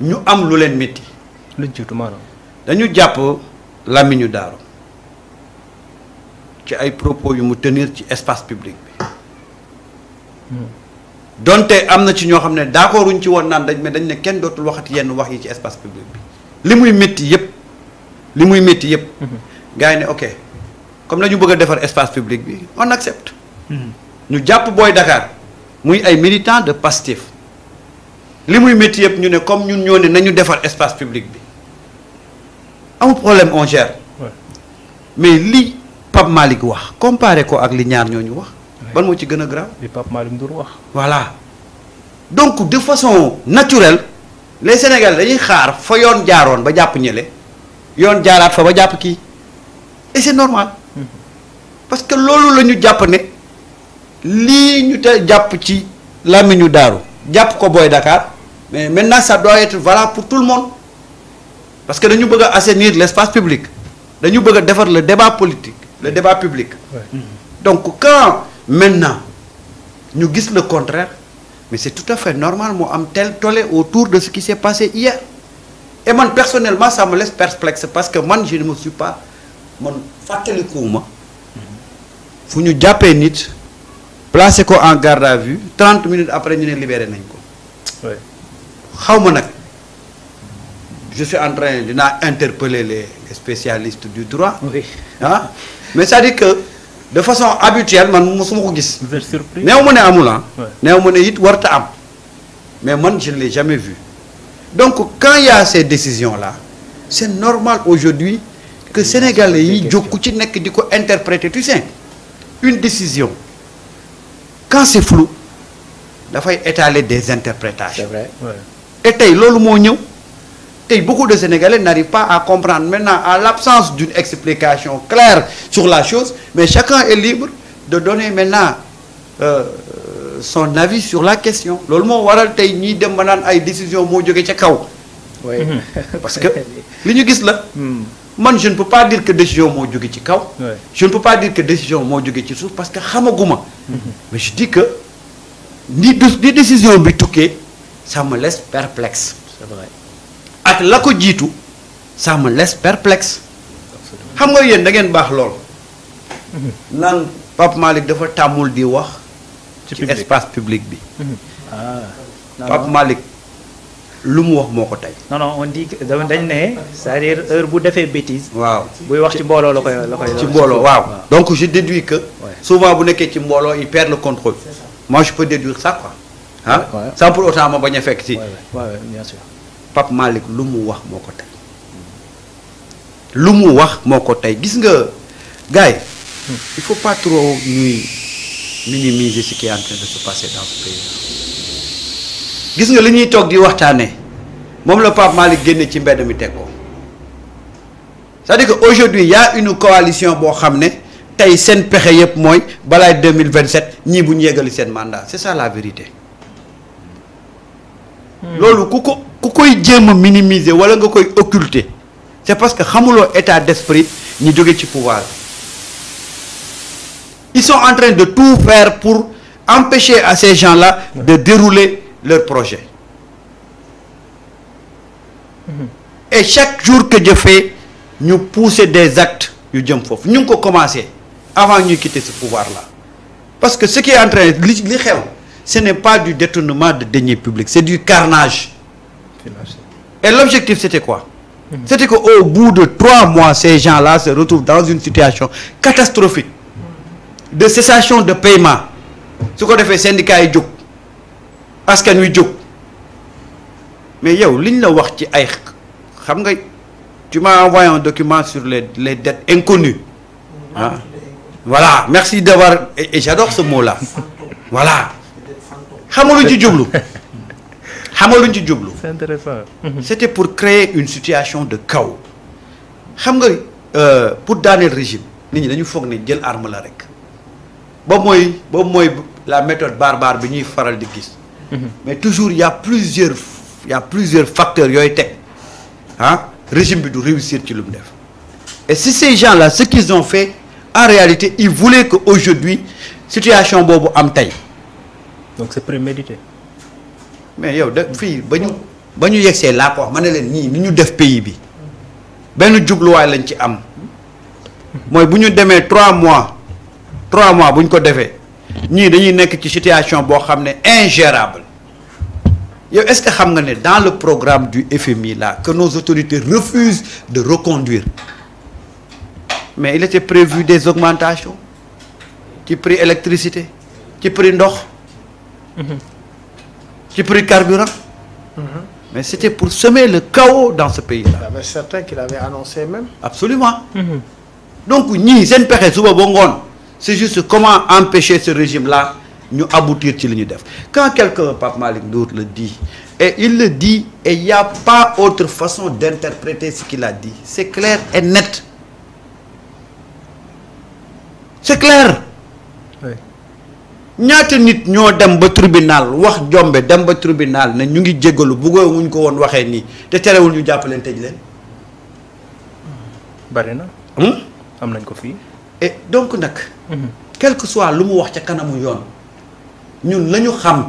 ñu am lu leen métti. lu jiitu maanaam. dañu jàpp Lamine Daaro ci ay propos yu mu tenir ci espace public bi. donte am na ci ñoo xam ne d'accorduñ ci woon naan dañ ne kenn dootul waxati yenn wax yi ci espace public bi. li muy métti yëpp. gars yi ne ok comme la ñu bëgg a defar espace public bi on accepte. ñu jàpp Boy Dakar muy ay militants de Pastef. li muy métti yëpp ñu ne comme ñun ñoo ne nañu defar espace public bi amul problème on gère. mais li Pape Malick wax comparé ko ak li ñaar ñooñu wax. ban moo ci gën a grave. li Pape Malick Ndour wax. voilà donc de façon naturelle les Sénégalais dañuy xaar fa yoon jaaroon ba jàpp ñële yoon jaaraat fa ba jàpp kii et c'est normal parce que loolu la ñu jàpp ne lii ñu te jàpp ci Lamine Daaro jàpp ko Boy Dakar mais maintenant ça doit être valable pour tout le monde parce que dañu bëgg a assainir l'espace public dañu bëgg a defar le débat politique le débat public. donc quand maintenant ñu gis le contraire mais c'est tout à fait normal moo am tel tollé autour de ce qui s'est passé hier et man personnellement ça me laisse perplexe parce que man je ne me suis pas man fàttalikuwuma fu ñu jàppee nit placé ko en garde à vue 30 minutes après ñu ne libéré nañ ko. xaw ma nag je suis en train dinaa interpeller les spécialistes du droit. ah mais c'est-à-dire que de façon habituelle man mosuma ko gis. vous êtes surpris. néew ma ne amul ah. néew ma ne it warta am mais man je ne l'ai jamais vu donc quand il y a ces décisions là c'est normal aujourd'hui que sénégalais yi jóg ku ci nekk di ko interpréter tu sais une décision quand c'est flou dafay étaler des interprétations. C'est vrai. et tey loolu moo ñëw tey beaucoup de Sénégalais n'arrivent pas à comprendre maintenant à l'absence d'une explication claire sur la chose mais chacun est libre de donner maintenant son avis sur la question loolu moo waral tey ñiy dem ba naan ay décision moo jóge ca kaw. oui parce que li ñu gis la. man je ne peux pas dire que décision moo jóge ci kaw. je ne peux pas dire que décision moo jóge ci suuf parce que xamaguma. mais je dis que ni décision bi tukkee ça me laisse perplexe. c'est vrai. ak la ko jiitu ça me laisse perplexe. xam nga yéen da ngeen baax lool. naan Pape Malick dafa tàmmul di wax. ci espace public bi. Pape Malick lu mu wax moo ko tey. non on dit que dañ ne c'est-à-dire heure bu defee bêtise. waaw buy wax ci mbooloo la koy ci mbooloo waaw. donc je déduis que. souvent bu nekkee ci mbooloo il perd le contrôle. moi je peux déduire ça quoi. ah sans pour autant ma bañ a fekk ci. bien sûr. Pape Malick lu mu wax moo ko tey. lu mu wax moo ko tey gis nga gars yi. il faut pas trop ñuy minimiser ce qui est en train de se passer dans ce pays. gis nga li ñuy toog di waxtaanee moom la Pape Malick génne ci mbedd mi teg ko c'est-à-dire que aujourd'hui il y a une coalition boo xam ne tey seen pexe yëpp mooy balaay 2027 ñii bu ñu yeggali seen mandat c'est ça la vérité. loolu ku koy jéem a minimiser wala nga koy occulter c'est parce que xamuloo état d'esprit ñi jóge ci pouvoir ils sont en train de tout faire pour empêcher à ces gens-là de dérouler leur projet. Et chaque jour que je fais ñu pousser des actes yu jëm foofu ñu ngi ko commencer avant ñuy quitter ce pouvoir-là parce que ce qui est en train li xew ce n'est pas du détournement de deniers publics c'est du carnage. Et l'objectif c'était quoi? C'était qu'au bout de 3 mois ces gens-là se retrouvent dans une situation catastrophique de cessation de paiement su ko defee syndicats yi jóg askan wi jóg mais yow liñ la wax ci ay xam nga tu m'as envoyé un document sur les dettes inconnues ah voilà merci d'avoir et j'adore ce mot-là voilà xam nga luñ ci jublu xam nga luñ ci jublu. C'est intéressant. C'était pour créer une situation de chaos xam nga pour daaneel régime nit ñi dañu foog ne jël arme la rek boobu mooy la méthode barbare bi ñuy faral di gis. mais toujours il y a plusieurs facteurs yooyu teg ah régime bi du réussir ci lu mu def et si ces gens-là ce qu'ils ont fait en réalité ils voulaient que aujourd'hui situation boobu am tey. donc c'est prémédité. mais yow da fii ba ba ñu yegsee laa ko wax ma ne leen ñii ni ñu def pays bi benn jubluwaay lañ ci am mooy bu ñu demee 3 mois bu ñu ko defee ñii dañuy nekk ci situation boo xam ne ingérable yow est-ce que xam nga ne dans le programme du FMI là que nos autorités refusent de reconduire mais il était prévu des augmentations ci prix électricité ci prix ndox ci prix carburant mais c'était pour semer le chaos dans ce pays là. Il y avait certains qui l'avaient annoncé même. Absolument. Donc ñii seen pexe suba ba ngoon c'est juste comment empêcher ce régime là ñu aboutir ci li ñu def quand quelqu'un Pape Malick Ndour le dit et il le dit et il y a pas autre façon d'interpréter ce qu'il a dit c'est clair et net c'est clair. Oui. ñaata nit ñoo dem ba tribunal wax jombe dem ba tribunal ne ñu ngi jéggalu bëggoo wuñ ko woon waxee nii te terewul ñu jàpp leen tëj leen. bari na. am nañ ko fii. et donc nag. quel que soit lu mu wax ca kanamu yoon ñun la ñu xam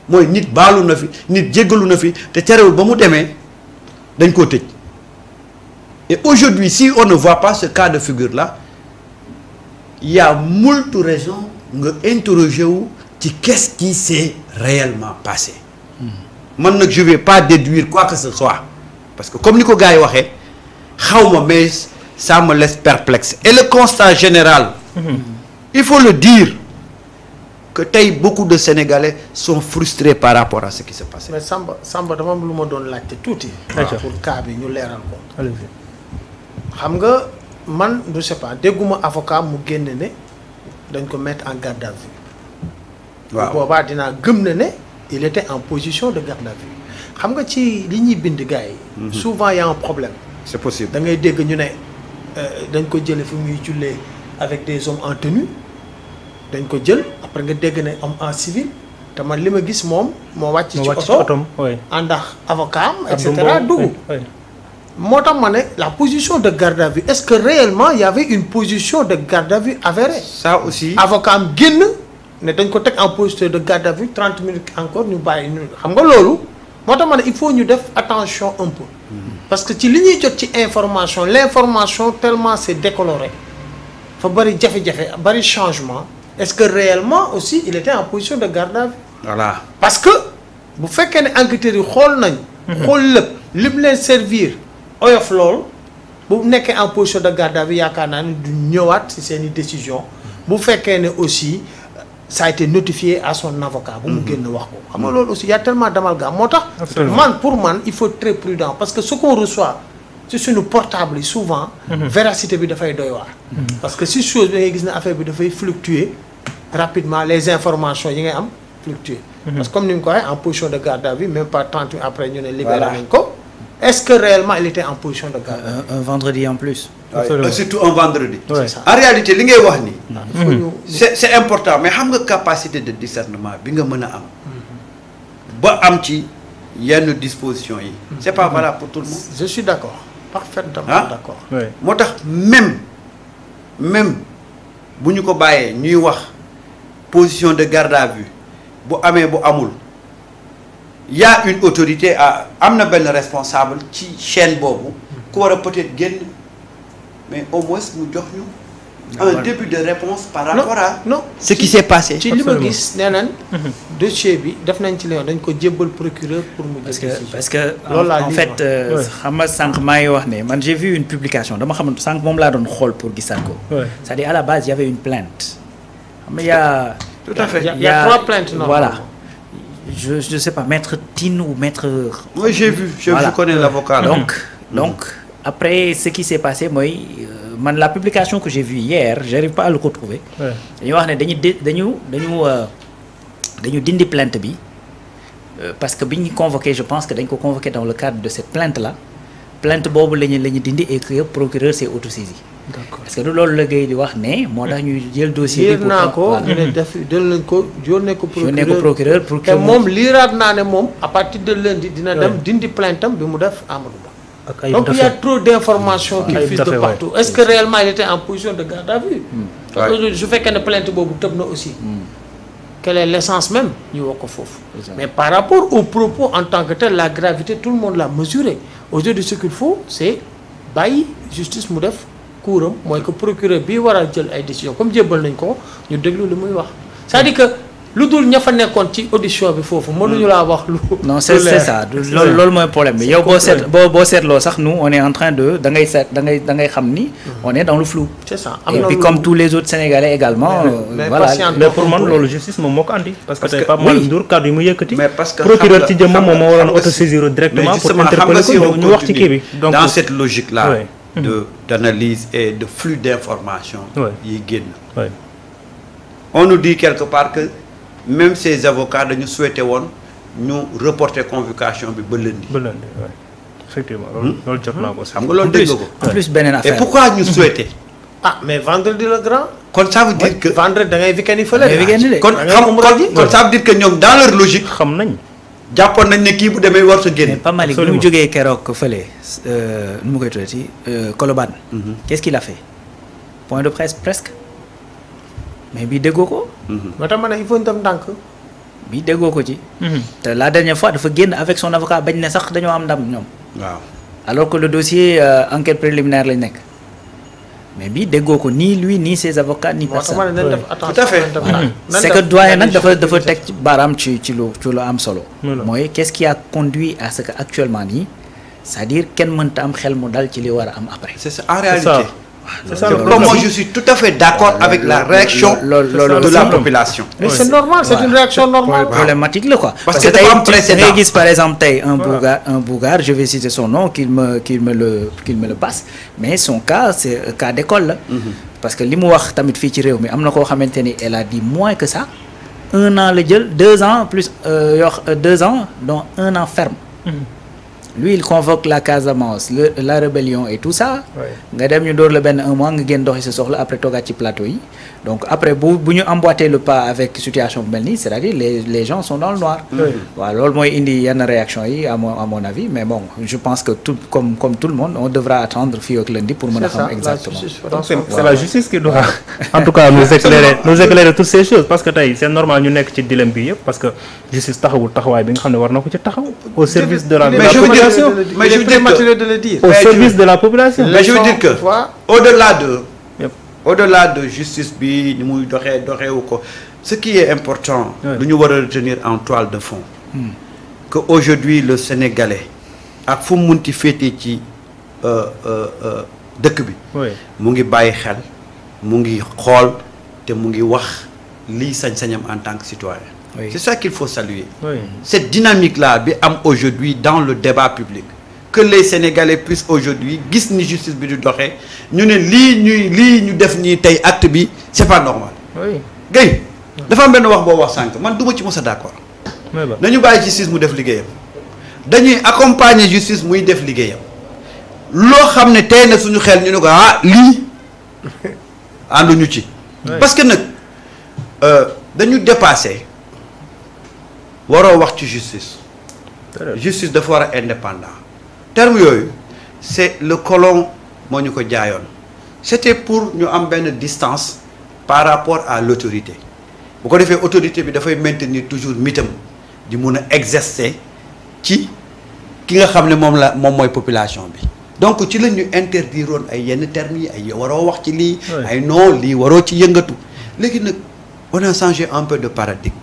mooy nit baalu na fi nit jéggalu na fi te terewul ba mu demee dañ koo tëj et aujourd'hui si on ne voit pas ce cas de figure là il y a moult raisons nga interroger wu ci qu'est-ce qui s'est réellement passé man nag je vais pas déduire quoi que ce soit parce que comme ni ko gars yi waxee xaw ma mais ça me laisse perplexe et le constat général il faut le dire que tey beaucoup de Sénégalais sont frustrés par rapport à ce qui s'est passé. mais Samba dama am lu ma doon laajte tuuti. pour cas bi ñu leeral ko. xam nga man je sais pas dégguma avocat mu génne ne dañ ko mettre en garde à vue. waaw boobaa dinaa gëm ne il était en position de garde à vue xam nga ci li ñuy bind gars yi. souvent y a un problème. c'est possible da ngay dégg ñu ne dañ ko jële fi muy jullee avec des hommes en tenue dañ ko jël après nga dégg ne homme en civil te man li ma gis moom moo wàcc ci oto àndax avocat am et cetera dugg moo tax ma ne la position de garde à vue est-ce que réellement il y avait une position de garde à vue avérée ça aussi avocat am génn ne dañ ko teg en position de garde à vue 30 minutes encore ñu bàyyi ñu xam nga loolu moo tax ma ne il faut ñu def attention un peu parce que ci li ñuy jot ci information l'information tellement c'est décoloré fa bari jafe-jafe bari changement est-ce que réellement aussi il était en position de garde à vue voilà parce que bu fekkee ne enquêteurs yi xool nañ xool lépp lim leen servir oyof lool bu nekkee en position de garde à vue yaakaar naa ne du ñëwaat ci seeni décision bu fekkee ne aussi ça a été notifié à son avocat bu mu génn wax ko xam nga loolu aussi y a tellement d'amalgame moo tax pour man il faut être très prudent parce que ce qu'on reçoit ci suñu portable yi souvent véracité bi dafay doy waar parce que si chose bi ngay gis ne affaire bi dafay fluctuer rapidement les informations yi ngay am fluctuer parce que comme ni mu ko waxee en position de garde à vue même pas 30 minutes après ñu ne libéré nañ ko est-ce que réellement il était en position de garde à vue un vendredi en plus. surtout un vendredi. c'est ça en réalité li ngay wax ni il faut ñu c'est important mais xam nga capacité de discernement bi nga mën a am ba am ci yenn dispositions yi c'est pas valable pour tout le monde. je suis d'accord parfaitement d'accord moo tax même bu ñu ko bàyyee ñuy wax position de garde à vue bu amee bu amul y a une autorité am na benn responsable ci chaîne boobu ku war a peut-être génn mais au moins mu jox ñu un début de réponse par rapport à ce qui s'est passé. ci li ma gis nee nañ dossier bi def nañ ci dañ ko jébbal procureur pour mu parce que en fait xam nga sànq maa ngi wax ne man j'ai vu une publication dama xamante sànq moom laa doon xool pour gisaat ko c'est-à-dire à la base il y avait une plainte xam nga y a tout à fait il y a 3 plaintes voilà je sais pas maître Tine ou maître oui j'ai vu je connais l'avocat donc après ce qui s'est passé mooy man la publication que j'ai vue hier j'arrive pas à le retrouver dañuy wax ne dañu dindi plainte bi parce que bi ñu convoqué je pense que dañ ko convoqué dans le cadre de cette plainte là plainte boobu la ñu dindi et que procureur s'est autosaisi d'accord parce que du loolu la gay di wax ne moo tax ñu jël dossier bi naa ko ñu ne def jël nañ ko yónnee ko procureur pour que te moom liiraat naa ne moom à partir de lundi dina dem dindi plainte am bi mu def Amadou Ba donc il y a trop d'informations qui fusent de partout est-ce que réellement il était en position de garde à vue su fekkee ne plainte boobu tëb na aussi quelle est l'essence même ñu wax ko foofu. Mais par rapport aux propos en tant que tel la gravité tout le monde l'a mesuré aujourd'hui ce qu'il faut c'est bàyyi justice mu def kuuram mooy que procureur bii war a jël ay décisions comme jébbal nañ ko ñu déglu li muy wax c'est-à-dire que lu dul ña fa nekkoon ci audition bi foofu mënuñu laa wax lu. non c'est ça loolu mooy problème bi yow boo seetloo sax nous on est en train de da ngay xam ni on est dans le flou. c'est ça et puis comme tous les autres Sénégalais également. voilà mais pour man loolu justice moom moo ko andi. parce que tey Pape Malick Ndour kaddu yi mu yëkkati. mais parce que procureur ci jëmmam moom moo waroon autosaisir directement pour interpeller ko ñu wax ci kii bi. donc dans cette logique là. d'analyse et de flux d'information. yi génn. on nous dit quelque part que. Même ces avocats dañu souhaité woon ñu reporter convocation bi ba lundi. ba lundi oui effectivement loolu jot naa ko. xam nga loolu dégg ko. en plus beneen affaire et pourquoi ñu souhaité. mais vendredi le grand. kon ça veut dire que vendredi da ngay week-end fële. kon ça veut dire que ñoom dans leur logique. xam nañ. jàppoon nañ ne kii bu demee war sa génn. mais pas Malick bi mu jógee keroog fële nu mu koy tuddati Colobane. qu'est-ce qu'il a fait point de presse presque. mais bii déggoo ko. moo tax ma ne il faut ñu dem ndànk. bii déggoo ko ci. te la dernière fois dafa génn avec son avocat bañ ne sax dañoo am ndam ñoom. waaw alors que le dossier enquête préliminaire lañ nekk mais bii déggoo ko ni lui ni ses avocats ni personne. moo tax ma ne nañ def attention tout à fait. c'est que doyen nag dafa teg baaraam ci lu am solo. mooy qu'est-ce qui a conduit à ce que actuellement nii c'est-à-dire kenn mënta am xel mu dal ci li war a am après. c'est ça en réalité. C'est ça, moi je suis tout à fait d'accord avec la réaction de la population. Mais c'est normal, c'est une réaction normale. Problématique là quoi. Parce que dafa am précédent. Gis par exemple tey un Bougar, je vais citer son nom qu'il me le passe, mais son cas c'est un cas d'école là. Parce que li mu wax tamit fii ci réew mi am na koo xamante ni elle a dit moins que ça. 1 an la jël 2 ans plus 2 ans dont 1 an ferme. Lui il convoque la Casamance la rébellion et tout ça. nga dem ñu door la benn 1 mois nga génn doxi sa soxla après toogaat ci plateau yi donc après bu ñu emboîter le pas avec situation bu mel nii c'est-à-dire les gens sont dans le noir. waaw loolu mooy indi yenn réaction yi à mon avis mais bon je pense que comme tout le monde on devra attendre fii ak lundi pour mën a xam exactement. donc c'est la justice qui doit en tout cas nous éclairer toutes ces choses parce que tey c'est normal ñu nekk ci dilemme bi yëpp parce que justice taxawul taxawaay bi nga xam ne war na ko ci taxaw au service de la population. Mais je veux dire de le dire. Au service de la population. Mais je veux dire que au-delà de justice bi ni muy doxee wu ko ce qui est important. lu ñu war a retenir en toile de fond. que aujourd'hui le Sénégalais ak fu mu munti féetee ci dëkk bi. mu ngi bàyyi xel mu ngi xool te mu ngi wax lii sañ-sañam en tant que citoyen. Oui. C'est ça qu'il faut saluer. Cette dynamique-là bi am aujourd'hui dans le débat public que les Sénégalais puissent aujourd'hui gis ni justice bi du doxee ñu ne lii ñu def nii tey acte bi c'est pas normal. Guèye dafa am benn wax boo wax sànq man du ma ci mës a d'accord. nañu bàyyi justice mu def liggéeyam dañuy accompagner justice muy def liggéeyam loo xam ne tey na suñu xel ñu ne ko lii ànduñu ci. parce que nag dañu dépasser. waroo wax ci justice dafa war a indépendant terme yooyu c'est le colon moo ñu ko jaayoon c'était pour ñu am benn distance par rapport à l'autorité bu ko defee autorité bi dafay maintenir toujours mitam di mun a exercer ci ki nga xam ne moom mooy population bi donc ci la ñu interdiroon ay yenn termes yi ay waroo wax ci lii ay non lii waroo ci yëngatu léegi nag on a changé un peu de paradigme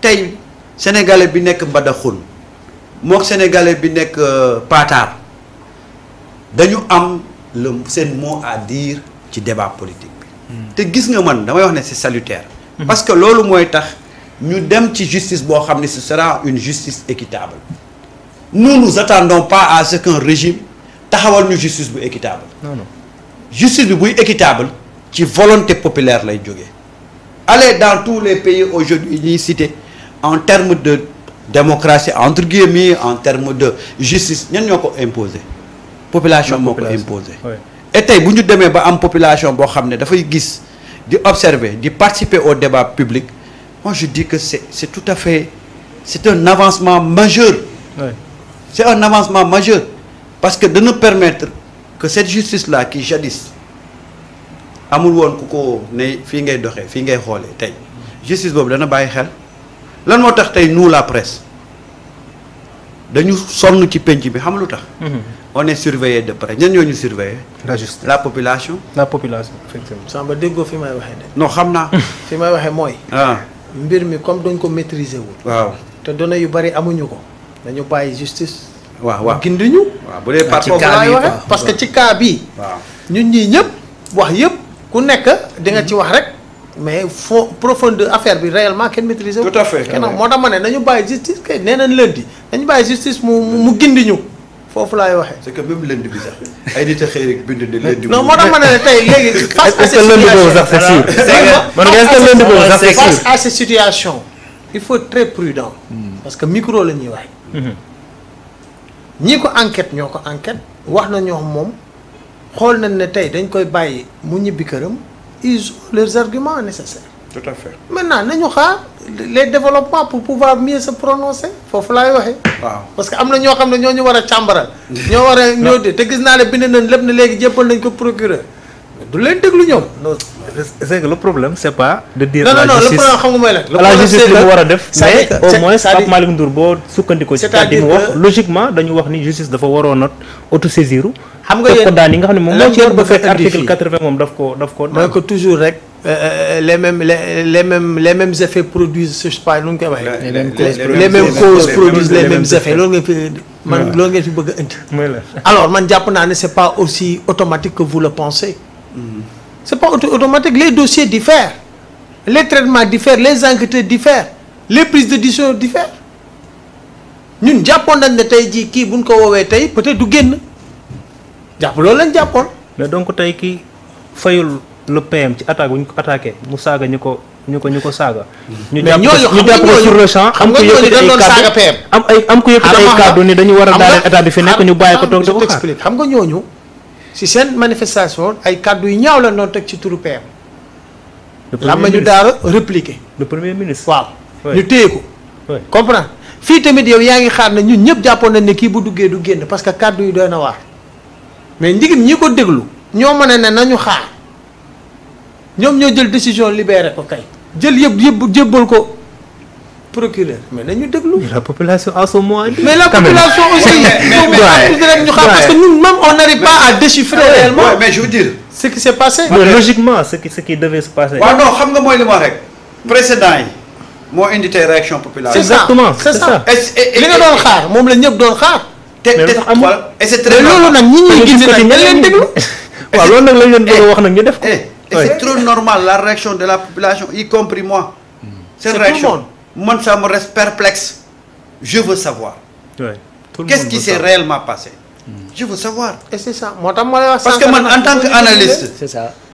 tey Sénégalais bi nekk Mbadakhoune mook Sénégalais bi nekk Patar dañu am seen mot à dire ci débat politique bi. te gis nga man damay wax ne c'est salutaire. parce que loolu mooy tax ñu dem ci justice boo xam ne ce sera une justice équitable. nous attendons pas à ce qu'un régime taxawal ñu justice bu équitable. non justice bi buy équitable ci volonté populaire lay jógee. allez dans tous les pays aujourd'hui ñuy cité. En termes de démocratie entre guillemets en termes de justice ñan ñoo ko imposer population moo ko imposer et tey bu ñu demee ba am population boo xam ne dafay gis di observer di participer au débat public moi je dis que c'est tout à fait c'est un avancement majeur c'est un avancement majeur parce que de nous permettre que cette justice là qui jadis amul woon ku ko ne fii ngay doxee fii ngay xoolee tey justice boobu dana bàyyi xel lan moo tax tey nous la presse dañu sonn ci penc bi xam lu tax. on est surveillé de près ñan ñoo ñu surveiller. la justice la population. la population effectivement. Samba déggoo fi may waxee de. non xam naa. fi may waxee mooy. mbir mi comme dañ ko maîtriser wul. waaw te données yu bari amuñu ko. dañu bàyyi justice. waaw gindiñu. waaw bu dee par ci foofu cas laay bi waxee. quoi. parce que ci cas bii. waaw ñun ñii ñëpp wax yëpp ku nekk di nga ci wax rek mais fond profondeur affaire bi réellement kenn maîtriser wu. tout à fait. kenn moo tax ma ne nañu bàyyi justice kay nee nañ lundi nañu bàyyi justice mu gindi ñu foofu laay waxee. c'est que même lundi bi sax ay nit a xëy rek bind de lundi. non moo tax ma ne tey léegi face à est-ce que lundi boobu sax c'est sûr. est-ce que lundi boobu sax c'est sûr. face à ces situations il faut être très prudent. parce que micro la ñuy wax. ñii ko enquête ñoo ko enquête wax na ñoo moom xool nañ ne tey dañ koy bàyyi mu ñibbi këram ils ont leurs arguments nécessaires. tout à fait. maintenant nañu xaar les développements pour pouvoir mieux se prononcer foofu laay waxee. waaw parce que am na ñoo xam ne ñoo ñu war a càmbaral. ñoo war a ñoo de te gis naa ne bind nañ lépp ne léegi jébbal nañ ko procureur du leen déglu ñoom. non c'est que le problème c'est pas de dire. non la non le justice problème xam nga mooy lan. le la problème justice li mu war a def. mais c'est-à-dire au moins c'est-à-dire- Pape Malick Ndour boo sukkandikoo ci kàddu yi mu wax logiquement dañu wax ni justice dafa waroon a autosaisir. xam nga teg ko yéen daan yi nga xam ne moom moo ci war ba fekk indi article fii. 80 moom daf ko mooy que toujours rek les mêmes effets produisent je sais pas nu ñu koy waxee. les mêmes causes produisent les mêmes effets loolu ngeen fi man loolu ngeen fi bëgg a indi. mooy la alors man jàpp naa ne c'est pas aussi automatique que vous le pensez. C'est pas automatique les dossiers diffèrent les traitements diffèrent les enquêteurs diffèrent les prises de décision diffèrent ñun jàppoon nañ ne tey jii kii buñ ko woowee tey peut-être du génn jàpp loolu lañ jàppoon. mais donc tey kii fayul le PM ci attaque bu ñu ko attaqué mu saaga ñu ko saaga. ñu mais jàpp ñooñu ko ñu jàpp ko sur le champ. xam nga ñooñu dañ doon saaga PM. am ku yëkkati ay kàddu ni dañu war a daaneel état bi fi nekk ñu bàyyi ko toog di ko xaar. t'explique xam nga ñooñu si seen manifestation ay kàddu yu ñaaw la doon teg ci turu PM. am na ñu daara répliquer. le premier ministre. waaw Oui. ñu téye ko. Oui. comprendre fii tamit yow yaa ngi xaar ne ñun ñëpp jàppoon nañ ne kii bu duggee du génn parce que kàddu yi doy na waar mais ndigim ñi ko déglu ñoo mën a ne nañu xaar ñoom ñoo jël décision libéré ko kay jël yëpp jébbal ko procureur mais nañu déglu. la population a son mot à dire. mais la quand même. population aussi il faut rek ñu xaar parce que ñun même on n'arrive pas à déchiffrer réellement Ouais, mais je veux dire. ce qui s'est passé. Non, logiquement ce qui devait se passer. waaw non xam nga mooy li ma wax rek. précédent yi moo indi tey réaction populaire. c'est ça exactement, c'est c'est ça Et- li nga doon xaar moom la ñëpp doon xaar. te mais te lu tax amul. voilà, et c'est très mais loolu nag ñi ñuy gindi nag dañ leen déglu. waaw loolu nag lañ leen bëgg a wax nag ñu def ko. Et c'est trop normal la réaction de la population y compris moi. C'est Cette tout le réaction monde. man ça me reste perplexe. Je veux savoir. Ouais. Tout le Qu'est-ce monde qui veut s'est ça. réellement passé. Je veux savoir. et c'est ça moo tax ma lay wax. Parce que man en tant qu'analyste. c'est ça.